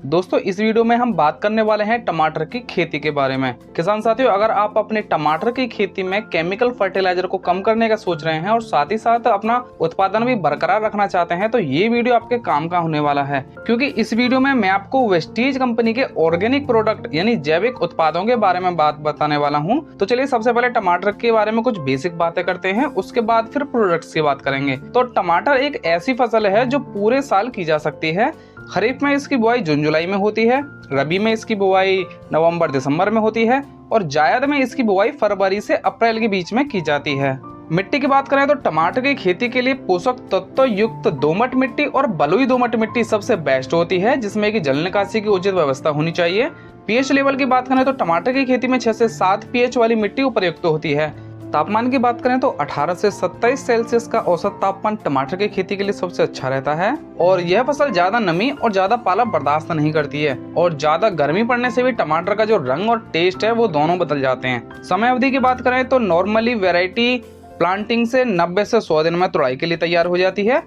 दोस्तों इस वीडियो में हम बात करने वाले हैं टमाटर की खेती के बारे में। किसान साथियों, अगर आप अपने टमाटर की खेती में केमिकल फर्टिलाइजर को कम करने का सोच रहे हैं और साथ ही साथ अपना उत्पादन भी बरकरार रखना चाहते हैं तो ये वीडियो आपके काम का होने वाला है, क्योंकि इस वीडियो में मैं आपको वेस्टीज कंपनी के ऑर्गेनिक प्रोडक्ट यानी जैविक उत्पादों के बारे में बात बताने वाला हूँ। तो चलिए सबसे पहले टमाटर के बारे में कुछ बेसिक बातें करते हैं, उसके बाद फिर प्रोडक्ट्स की बात करेंगे। तो टमाटर एक ऐसी फसल है जो पूरे साल की जा सकती है। खरीफ में इसकी बुआई जून जुलाई में होती है, रबी में इसकी बुआई नवंबर दिसंबर में होती है और जायद में इसकी बुआई फरवरी से अप्रैल के बीच में की जाती है। मिट्टी की बात करें तो टमाटर की खेती के लिए पोषक तत्व युक्त दोमट मिट्टी और बलुई दोमट मिट्टी सबसे बेस्ट होती है, जिसमें कि जल निकासी की उचित व्यवस्था होनी चाहिए। पीएच लेवल की बात करें तो टमाटर की खेती में 6 से 7 पीएच वाली मिट्टी उपयुक्त होती है। तापमान की बात करें तो 18 से 27 सेल्सियस का औसत तापमान टमाटर की खेती के लिए सबसे अच्छा रहता है और यह फसल ज्यादा नमी और ज्यादा पाला बर्दाश्त नहीं करती है और ज्यादा गर्मी पड़ने से भी टमाटर का जो रंग और टेस्ट है वो दोनों बदल जाते हैं। समय अवधि की बात करें तो नॉर्मली वेराइटी प्लांटिंग से 90 से 100 दिन में तुड़ाई के लिए तैयार हो जाती है,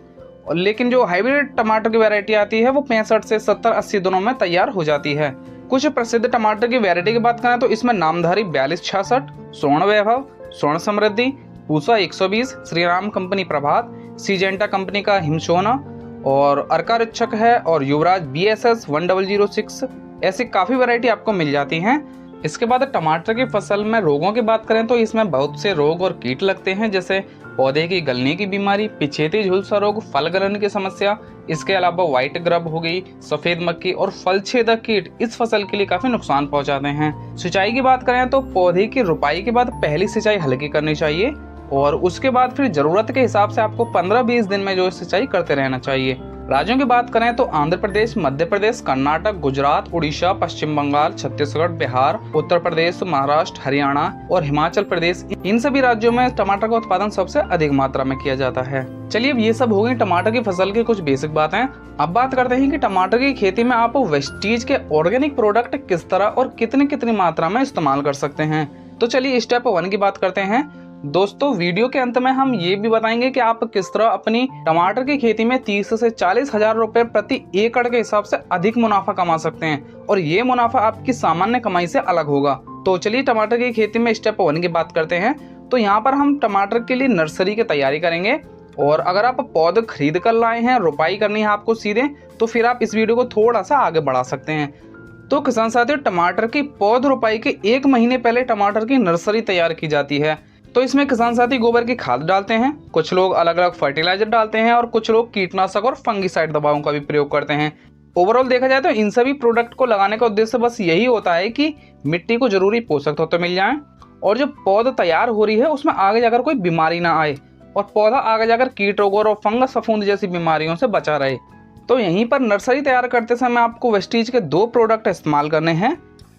लेकिन जो हाइब्रिड टमाटर की वैरायटी आती है वो 65 से 70-80 दिनों में तैयार हो जाती है। कुछ प्रसिद्ध टमाटर की वैरायटी की बात करें तो इसमें नामधारी 4266, स्वर्ण वैभव, स्वर्ण समृद्धि, पूसा 120, श्री राम कंपनी प्रभात, सीजेंटा कंपनी का हिमसोना और अर्का रिच्छक है और युवराज BSS 1006, ऐसी काफी वैरायटी आपको मिल जाती हैं। इसके बाद टमाटर की फसल में रोगों की बात करें तो इसमें बहुत से रोग और कीट लगते हैं, जैसे पौधे की गलने की बीमारी, पिछेती झुलसा रोग, फल गलन की समस्या। इसके अलावा व्हाइट ग्रब हो गई, सफेद मक्खी और फल छेदक कीट इस फसल के लिए काफी नुकसान पहुंचाते हैं। सिंचाई की बात करें तो पौधे की रुपाई के बाद पहली सिंचाई हल्की करनी चाहिए और उसके बाद फिर जरूरत के हिसाब से आपको 15-20 दिन में जो सिंचाई करते रहना चाहिए। राज्यों की बात करें तो आंध्र प्रदेश, मध्य प्रदेश, कर्नाटक, गुजरात, उड़ीसा, पश्चिम बंगाल, छत्तीसगढ़, बिहार, उत्तर प्रदेश, महाराष्ट्र, हरियाणा और हिमाचल प्रदेश, इन सभी राज्यों में टमाटर का उत्पादन सबसे अधिक मात्रा में किया जाता है। चलिए अब ये सब हो गई टमाटर की फसल की कुछ बेसिक बातें। अब बात करते हैं कि टमाटर की खेती में आप वेस्टीज के ऑर्गेनिक प्रोडक्ट किस तरह और कितनी मात्रा में इस्तेमाल कर सकते हैं। तो चलिए स्टेप 1 की बात करते हैं। दोस्तों वीडियो के अंत में हम ये भी बताएंगे कि आप किस तरह अपनी टमाटर की खेती में 30 से 40 हजार रुपए प्रति एकड़ के हिसाब से अधिक मुनाफा कमा सकते हैं और ये मुनाफा आपकी सामान्य कमाई से अलग होगा। तो चलिए टमाटर की खेती में स्टेप 1 की बात करते हैं। तो यहाँ पर हम टमाटर के लिए नर्सरी की तैयारी करेंगे और अगर आप पौधे खरीद कर लाए हैं, रोपाई करनी है आपको सीधे, तो फिर आप इस वीडियो को थोड़ा सा आगे बढ़ा सकते हैं। तो किसान साथियों, टमाटर की पौध रोपाई के 1 महीने पहले टमाटर की नर्सरी तैयार की जाती है। तो इसमें किसान साथी गोबर की खाद डालते हैं, कुछ लोग अलग अलग फर्टिलाइजर डालते हैं और कुछ लोग कीटनाशक और फंगीसाइड दवाओं का भी प्रयोग करते हैं। ओवरऑल देखा जाए तो इन सभी प्रोडक्ट को लगाने का उद्देश्य बस यही होता है कि मिट्टी को जरूरी पोषक तत्व मिल जाएं और जो पौधा तैयार हो रही है उसमें आगे जाकर कोई बीमारी ना आए और पौधा आगे जाकर कीट रोगों और फंगस फफूंद जैसी बीमारियों से बचा रहे। तो यहीं पर नर्सरी तैयार करते समय आपको वेस्टीज के 2 प्रोडक्ट इस्तेमाल करने हैं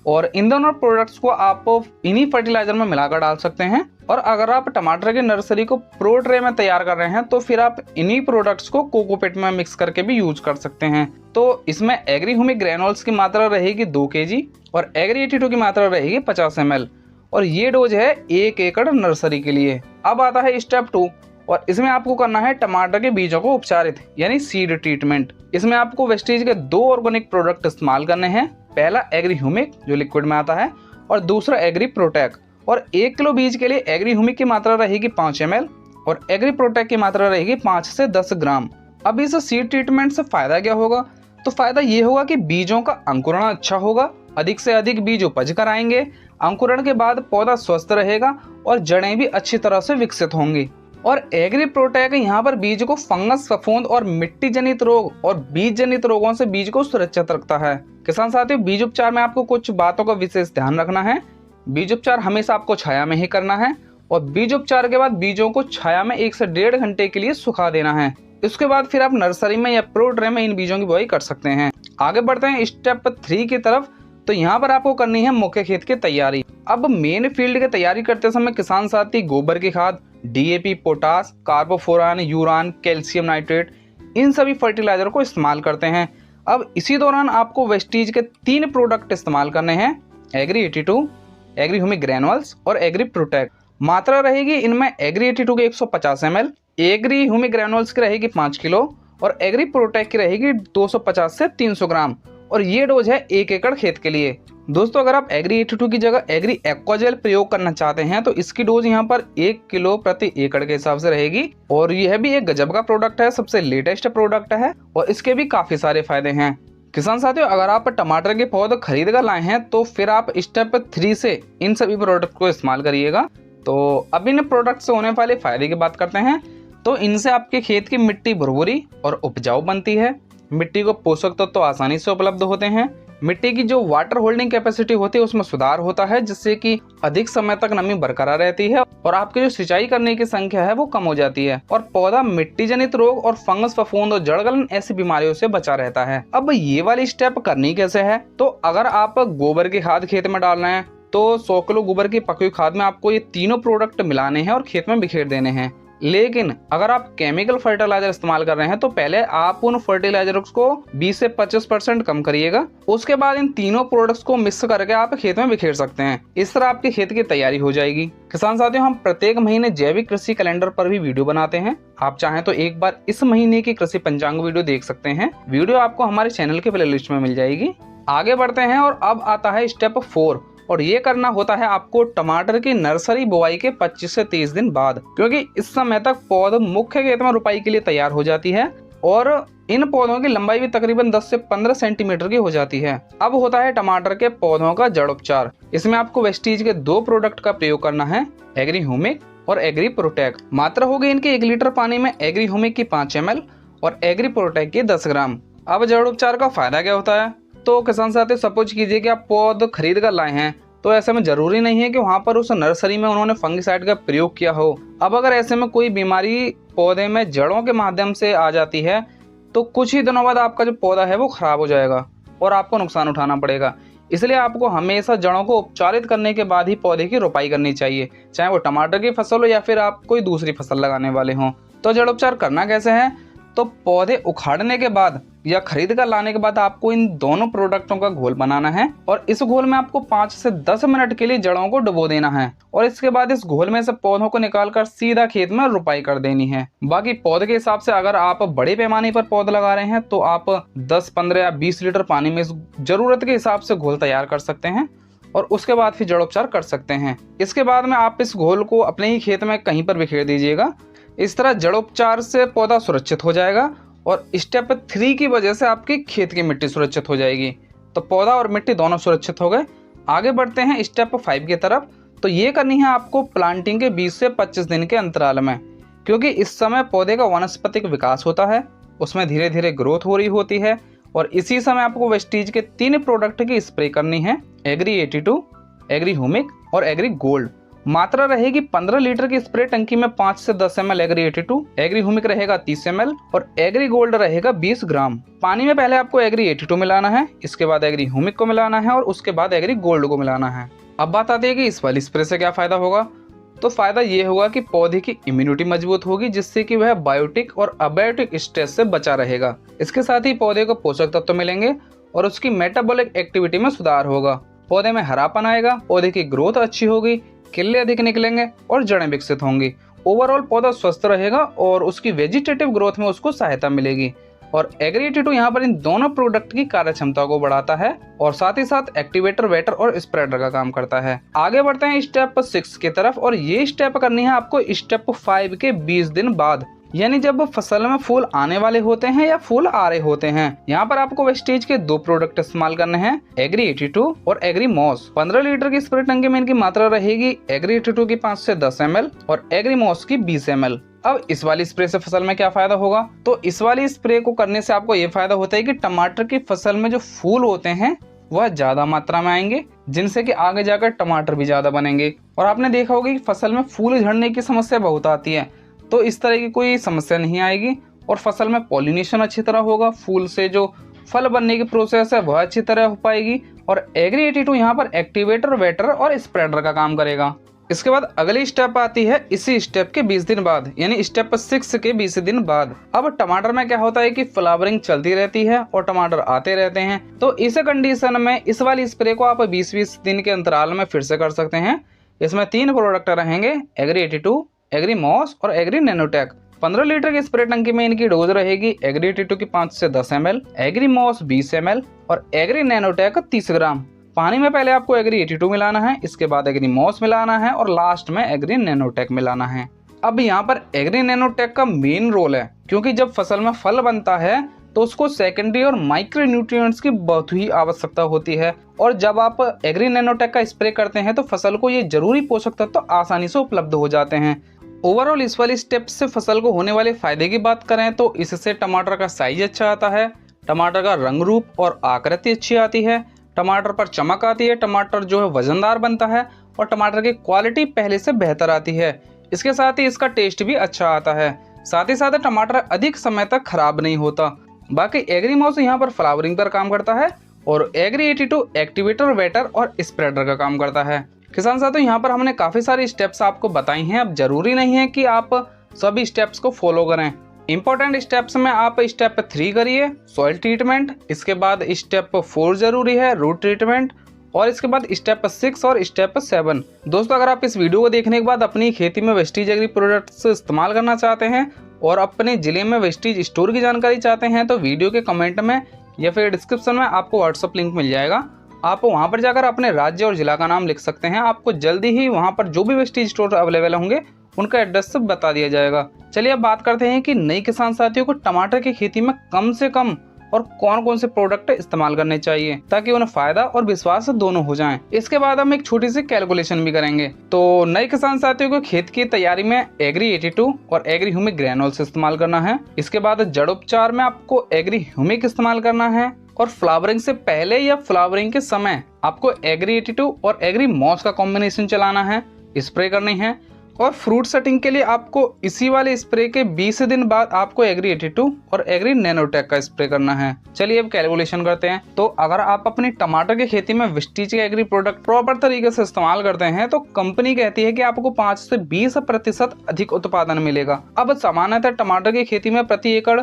और इन दोनों प्रोडक्ट्स को आप इन्हीं फर्टिलाइजर में मिलाकर डाल सकते हैं। और अगर आप टमाटर की नर्सरी को प्रो ट्रे में तैयार कर रहे हैं तो फिर आप इन्हीं प्रोडक्ट्स को कोकोपीट में मिक्स करके भी यूज कर सकते हैं। तो इसमें एग्री ह्यूमिक ग्रेनुल्स की मात्रा रहेगी 2 kg और एग्री 82 की मात्रा रहेगी 50 ml और ये डोज है 1 एकड़ नर्सरी के लिए। अब आता है स्टेप 2 और इसमें आपको करना है टमाटर के बीजों को उपचारित यानी सीड ट्रीटमेंट। इसमें आपको वेस्टीज के 2 ऑर्गेनिक प्रोडक्ट इस्तेमाल करने हैं। पहला एग्री ह्यूमिक जो लिक्विड में आता है और दूसरा एग्री प्रोटेक। और 1 किलो बीज के लिए एग्री ह्यूमिक की मात्रा रहेगी 5 ml और एग्री प्रोटेक की मात्रा रहेगी 5 से 10 ग्राम। अब इस सीड ट्रीटमेंट से फायदा क्या होगा? तो फायदा ये होगा कि बीजों का अंकुरण अच्छा होगा, अधिक से अधिक बीज उपज कर आएंगे, अंकुरण के बाद पौधा स्वस्थ रहेगा और जड़ें भी अच्छी तरह से विकसित होंगी। और एग्री प्रोटेक यहाँ पर बीज को फंगस, फफूंद और मिट्टी जनित रोग और बीज जनित रोगों से बीज को सुरक्षित रखता है। किसान साथियों, बीज उपचार में आपको कुछ बातों का विशेष ध्यान रखना है। बीज उपचार हमेशा आपको छाया में ही करना है और बीज उपचार के बाद बीजों को छाया में 1 से 1.5 घंटे के लिए सुखा देना है। इसके बाद फिर आप नर्सरी में या प्रो ट्रे में इन बीजों की बुआई कर सकते हैं। आगे बढ़ते हैं स्टेप 3 की तरफ। तो यहाँ पर आपको करनी है मुख्य खेत की तैयारी। अब मेन फील्ड की तैयारी करते समय किसान साथी गोबर की खाद, DAP, पोटास, कार्बोफोरान, यूरान, कैल्शियम नाइट्रेट, इन सभी फर्टिलाइजर को इस्तेमाल करते हैं। अब इसी दौरान आपको वेस्टीज के 3 प्रोडक्ट इस्तेमाल करने हैं, एग्री 82, एग्री ह्यूमिक ग्रेनुल्स और एग्री प्रोटेक। मात्रा रहेगी इनमें एग्री 82 की 150 ml, एग्री ह्यूमिक ग्रेनुल्स की रहेगी 5 किलो और एग्री प्रोटेक की रहेगी 250 से 300 ग्राम और ये डोज है 1 एकड़ खेत के लिए। दोस्तों अगर आप एग्री 82 की जगह एग्री एक्वाजेल प्रयोग करना चाहते हैं तो इसकी डोज यहाँ पर 1 किलो प्रति एकड़ के हिसाब से रहेगी। और यह भी एक गजब का प्रोडक्ट है, सबसे लेटेस्ट प्रोडक्ट है और इसके भी काफी सारे फायदे हैं। किसान साथियों, अगर आप टमाटर के पौधे खरीद कर लाए हैं तो फिर आप स्टेप 3 से इन सभी प्रोडक्ट को इस्तेमाल करिएगा। तो अब इन प्रोडक्ट से होने वाले फायदे की बात करते हैं। तो इनसे आपके खेत की मिट्टी भुरभुरी और उपजाऊ बनती है, मिट्टी को पोषक तत्व आसानी से उपलब्ध होते हैं, मिट्टी की जो वाटर होल्डिंग कैपेसिटी होती है उसमें सुधार होता है, जिससे कि अधिक समय तक नमी बरकरार रहती है और आपकी जो सिंचाई करने की संख्या है वो कम हो जाती है और पौधा मिट्टी जनित रोग और फंगस, फफूंद और जड़गलन ऐसी बीमारियों से बचा रहता है। अब ये वाली स्टेप करनी कैसे है? तो अगर आप गोबर की खाद खेत में डाल रहे हैं तो 100 किलो गोबर की पकी हुई खाद में आपको ये तीनों प्रोडक्ट मिलाने हैं और खेत में बिखेर देने हैं। लेकिन अगर आप केमिकल फर्टिलाइजर इस्तेमाल कर रहे हैं तो पहले आप उन फर्टिलाइजर्स को 20 से 25% कम करिएगा। उसके बाद इन तीनों प्रोडक्ट्स को मिक्स करके आप खेत में बिखेर सकते हैं। इस तरह आपके खेत की तैयारी हो जाएगी। किसान साथियों, हम प्रत्येक महीने जैविक कृषि कैलेंडर पर भी वीडियो बनाते हैं। आप चाहें तो एक बार इस महीने की कृषि पंचांग वीडियो देख सकते हैं। वीडियो आपको हमारे चैनल के प्लेलिस्ट में मिल जाएगी। आगे बढ़ते हैं और अब आता है स्टेप 4 और ये करना होता है आपको टमाटर की नर्सरी बुआई के 25 से 30 दिन बाद, क्योंकि इस समय तक पौधा मुख्य खेत में रोपाई के लिए तैयार हो जाती है और इन पौधों की लंबाई भी तकरीबन 10 से 15 सेंटीमीटर की हो जाती है। अब होता है टमाटर के पौधों का जड़ उपचार। इसमें आपको वेस्टीज के 2 प्रोडक्ट का प्रयोग करना है, एग्री ह्यूमिक और एग्री प्रोटेक्ट। मात्रा होगी इनके 1 लीटर पानी में एग्री ह्यूमिक की 5 ml और एग्री प्रोटेक्ट की 10 ग्राम। अब जड़ उपचार का फायदा क्या होता है? तो किसान साथी, सपोज कीजिए कि आप पौध खरीद कर लाए हैं तो ऐसे में जरूरी नहीं है कि वहां पर उस नर्सरी में उन्होंने फंगिसाइड का प्रयोग किया हो। अब अगर ऐसे में कोई बीमारी पौधे में जड़ों के माध्यम से आ जाती है तो कुछ ही दिनों बाद आपका जो पौधा है वो खराब हो जाएगा और आपको नुकसान उठाना पड़ेगा। इसलिए आपको हमेशा जड़ों को उपचारित करने के बाद ही पौधे की रोपाई करनी चाहिए, चाहे वो टमाटर की फसल हो या फिर आप कोई दूसरी फसल लगाने वाले हों। तो जड़ उपचार करना कैसे है? तो पौधे उखाड़ने के बाद या खरीद कर लाने के बाद आपको इन दोनों प्रोडक्टों का घोल बनाना है और इस घोल में आपको 5 से 10 मिनट के लिए जड़ों को डुबो देना है और इसके बाद इस घोल में से पौधों को निकालकर सीधा खेत में रुपाई कर देनी है। बाकी पौधे के हिसाब से अगर आप बड़े पैमाने पर पौधे लगा रहे हैं तो आप 10, 15 या 20 लीटर पानी में जरूरत के हिसाब से घोल तैयार कर सकते हैं और उसके बाद फिर जड़ोपचार कर सकते हैं। इसके बाद में आप इस घोल को अपने ही खेत में कहीं पर बिखेर दीजिएगा। इस तरह जड़ोपचार से पौधा सुरक्षित हो जाएगा और स्टेप 3 की वजह से आपकी खेत की मिट्टी सुरक्षित हो जाएगी। तो पौधा और मिट्टी दोनों सुरक्षित हो गए। आगे बढ़ते हैं स्टेप 5 की तरफ। तो ये करनी है आपको प्लांटिंग के 20 से 25 दिन के अंतराल में, क्योंकि इस समय पौधे का वानस्पतिक विकास होता है, उसमें धीरे धीरे ग्रोथ हो रही होती है और इसी समय आपको वेस्टीज के 3 प्रोडक्ट की स्प्रे करनी है, एग्री 82, एग्री ह्यूमिक और एग्री गोल्ड। मात्रा रहेगी 15 लीटर की स्प्रे टंकी में 5 से 10 ml एग्री 82, एग्री ह्यूमिक रहेगा 30 ml और एग्री गोल्ड रहेगा 20 ग्राम। पानी में पहले आपको एग्री 82 मिलाना है, इसके बाद एग्री ह्यूमिक को मिलाना है और उसके बाद एग्री गोल्ड को मिलाना है। अब बात आती है कि इस वाली स्प्रे से क्या फायदा होगा। तो फायदा ये होगा कि पौधे की इम्यूनिटी मजबूत होगी, जिससे कि वह बायोटिक और अबायोटिक स्ट्रेस से बचा रहेगा। इसके साथ ही पौधे को पोषक तत्व मिलेंगे और उसकी मेटाबॉलिक एक्टिविटी में सुधार होगा। पौधे में हरापन आएगा, पौधे की ग्रोथ अच्छी होगी, किले अधिक निकलेंगे और जड़ें विकसित होंगी। ओवरऑल पौधा स्वस्थ रहेगा और उसकी वेजिटेटिव ग्रोथ में उसको सहायता मिलेगी। और एग्री 82 यहाँ पर इन दोनों प्रोडक्ट की कार्य क्षमता को बढ़ाता है और साथ ही साथ एक्टिवेटर, वेटर और स्प्रेडर का काम करता है। आगे बढ़ते हैं स्टेप 6 की तरफ और ये स्टेप करनी है आपको स्टेप 5 के 20 दिन बाद, यानी जब फसल में फूल आने वाले होते हैं या फूल आ रहे होते हैं। यहाँ पर आपको वेस्टीज के 2 प्रोडक्ट इस्तेमाल करने हैं, एग्री 82 और एग्री मॉस। 15 लीटर की स्प्रे टंकी में इनकी मात्रा रहेगी एग्री 82 की 5 से 10 ml और एग्री मॉस की 20 ml। अब इस वाली स्प्रे से फसल में क्या फायदा होगा? तो इस वाली स्प्रे को करने से आपको ये फायदा होता है कि टमाटर की फसल में जो फूल होते हैं वह ज्यादा मात्रा में आएंगे, जिनसे कि आगे जाकर टमाटर भी ज्यादा बनेंगे। और आपने देखा होगा कि फसल में फूल झड़ने की समस्या बहुत आती है, तो इस तरह की कोई समस्या नहीं आएगी और फसल में पॉलिनेशन अच्छी तरह होगा। फूल से जो फल बनने की प्रोसेस है वह अच्छी तरह हो पाएगी और एग्री 82 यहाँ पर एक्टिवेटर, वेटर और स्प्रेडर का काम करेगा। इसके बाद अगली स्टेप आती है इसी स्टेप के 20 दिन बाद, यानी स्टेप 6 के 20 दिन बाद। अब टमाटर में क्या होता है कि फ्लावरिंग चलती रहती है और टमाटर आते रहते हैं, तो इस कंडीशन में इस वाली स्प्रे को आप 20-20 दिन के अंतराल में फिर से कर सकते हैं। इसमें 3 प्रोडक्ट रहेंगे, एग्री 82, एग्री मॉस और एग्री नैनोटेक। 15 लीटर की स्प्रे टंकी में इनकी डोज रहेगी एग्री 82 की 5 से 10 ml, एग्री मॉस 20 ml और एग्री नैनोटेक 30 ग्राम। पानी में पहले आपको एग्री 82 मिलाना है, इसके बाद एग्री मॉस मिलाना है और लास्ट में एग्री नैनोटेक मिलाना है। अब यहाँ पर एग्री नैनोटेक का मेन रोल है, क्योंकि जब फसल में फल बनता है तो उसको सेकेंडरी और माइक्रो न्यूट्रिएंट्स की बहुत ही आवश्यकता होती है, और जब आप एग्री नैनोटेक का स्प्रे करते हैं तो फसल को ये जरूरी पोषक तत्व तो आसानी से उपलब्ध हो जाते हैं। ओवरऑल इस वाली स्टेप से फसल को होने वाले फायदे की बात करें तो इससे टमाटर का साइज अच्छा आता है, टमाटर का रंग रूप और आकृति अच्छी आती है, टमाटर पर चमक आती है, टमाटर जो है वजनदार बनता है और टमाटर की क्वालिटी पहले से बेहतर आती है। इसके साथ ही इसका टेस्ट भी अच्छा आता है, साथ ही साथ टमाटर अधिक समय तक खराब नहीं होता। बाकी एग्री मॉस यहाँ पर फ्लावरिंग पर काम करता है और एग्री 82 एक्टिवेटर, वेटर और स्प्रेडर का काम करता है। किसान साथियों, यहाँ पर हमने काफी सारी स्टेप्स आपको बताई हैं। अब जरूरी नहीं है कि आप सभी स्टेप्स को फॉलो करें। इंपॉर्टेंट स्टेप्स में आप स्टेप 3 करिए सॉइल ट्रीटमेंट, इसके बाद स्टेप 4 जरूरी है रूट ट्रीटमेंट और इसके बाद स्टेप 6 और स्टेप 7। दोस्तों, अगर आप इस वीडियो को देखने के बाद अपनी खेती में वेस्टीज एग्री प्रोडक्ट्स इस्तेमाल करना चाहते हैं और अपने जिले में वेस्टीज स्टोर की जानकारी चाहते हैं तो वीडियो के कमेंट में या फिर डिस्क्रिप्शन में आपको व्हाट्सअप लिंक मिल जाएगा। आप वहां पर जाकर अपने राज्य और जिला का नाम लिख सकते हैं। आपको जल्दी ही वहां पर जो भी वेस्टीज स्टोर अवेलेबल होंगे उनका एड्रेस सब बता दिया जाएगा। चलिए अब बात करते हैं कि नई किसान साथियों को टमाटर की खेती में कम से कम और कौन कौन से प्रोडक्ट इस्तेमाल करने चाहिए ताकि उन्हें फायदा और विश्वास दोनों हो जाएं। इसके बाद हम एक छोटी सी कैलकुलेशन भी करेंगे। तो नए किसान साथियों को खेत की तैयारी में एग्री 82 और एग्री ह्यूमिक ग्रेनुल्स इस्तेमाल करना है। इसके बाद जड़ उपचार में आपको एग्री ह्यूमिक इस्तेमाल करना है और फ्लावरिंग से पहले या फ्लावरिंग के समय आपको एग्री 82 और एग्री मॉस का कॉम्बिनेशन चलाना है, स्प्रे करनी है। और फ्रूट सेटिंग के लिए आपको इसी वाले स्प्रे के 20 दिन बाद आपको एग्री 82 और एग्री नैनोटेक का स्प्रे करना है। चलिए अब कैलकुलेशन करते हैं। तो अगर आप अपनी टमाटर की खेती में वेस्टीज के एग्री प्रोडक्ट प्रॉपर तरीके से इस्तेमाल करते हैं तो कंपनी कहती है कि आपको 5 से 20% अधिक उत्पादन मिलेगा। अब सामान्यतः टमाटर की खेती में प्रति एकड़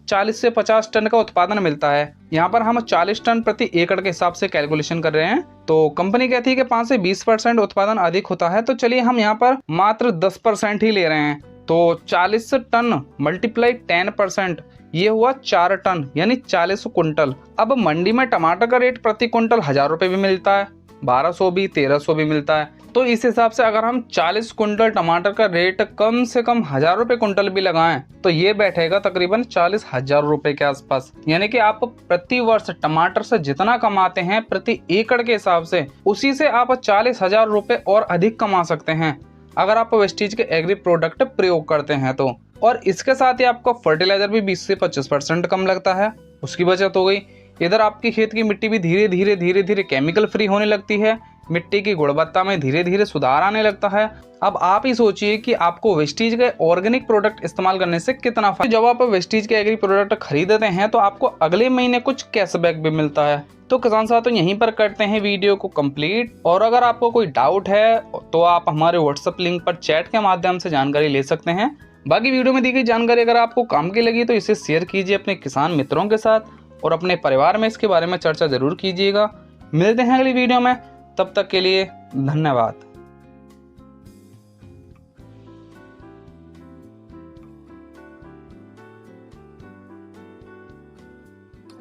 40 से 50 टन का उत्पादन मिलता है। यहाँ पर हम 40 टन प्रति एकड़ के हिसाब से कैलकुलेशन कर रहे हैं। तो कंपनी कहती है कि 5 से 20% उत्पादन अधिक होता है, तो चलिए हम यहाँ पर मात्र 10% ही ले रहे हैं। तो 40 टन मल्टीप्लाई 10%, ये हुआ 4 टन यानी 40 कुंटल। अब मंडी में टमाटर का रेट प्रति कुंटल 1000 रुपये भी मिलता है, 1200 भी, 1300 भी मिलता है। तो इस हिसाब से अगर हम 40 कुंटल टमाटर का रेट कम से कम 1000 रुपये कुंटल भी लगाएं तो ये बैठेगा तकरीबन 40,000 रुपए के आसपास। यानी कि आप प्रति वर्ष टमाटर से जितना कमाते हैं प्रति एकड़ के हिसाब से, उसी से आप 40,000 रुपए और अधिक कमा सकते हैं अगर आप वेस्टीज के एग्री प्रोडक्ट प्रयोग करते हैं तो। और इसके साथ ही आपका फर्टिलाइजर भी 20 से 25% कम लगता है, उसकी बचत हो गई। इधर आपकी खेत की मिट्टी भी धीरे धीरे केमिकल फ्री होने लगती है, मिट्टी की गुणवत्ता में धीरे धीरे सुधार आने लगता है। अब आप ही सोचिए कि आपको वेस्टीज के ऑर्गेनिक प्रोडक्ट इस्तेमाल करने से कितना फायदा। जब आप वेस्टीज के एग्री प्रोडक्ट खरीदते हैं तो आपको अगले महीने कुछ कैशबैक भी मिलता है। तो किसान साथियों, यहीं पर करते हैं वीडियो को कंप्लीट। और अगर आपको कोई डाउट है तो आप हमारे व्हाट्सएप लिंक पर चैट के माध्यम से जानकारी ले सकते हैं। बाकी वीडियो में दी गई जानकारी अगर आपको काम की लगी तो इसे शेयर कीजिए अपने किसान मित्रों के साथ और अपने परिवार में इसके बारे में चर्चा जरूर कीजिएगा। मिलते हैं अगली वीडियो में, तब तक के लिए धन्यवाद।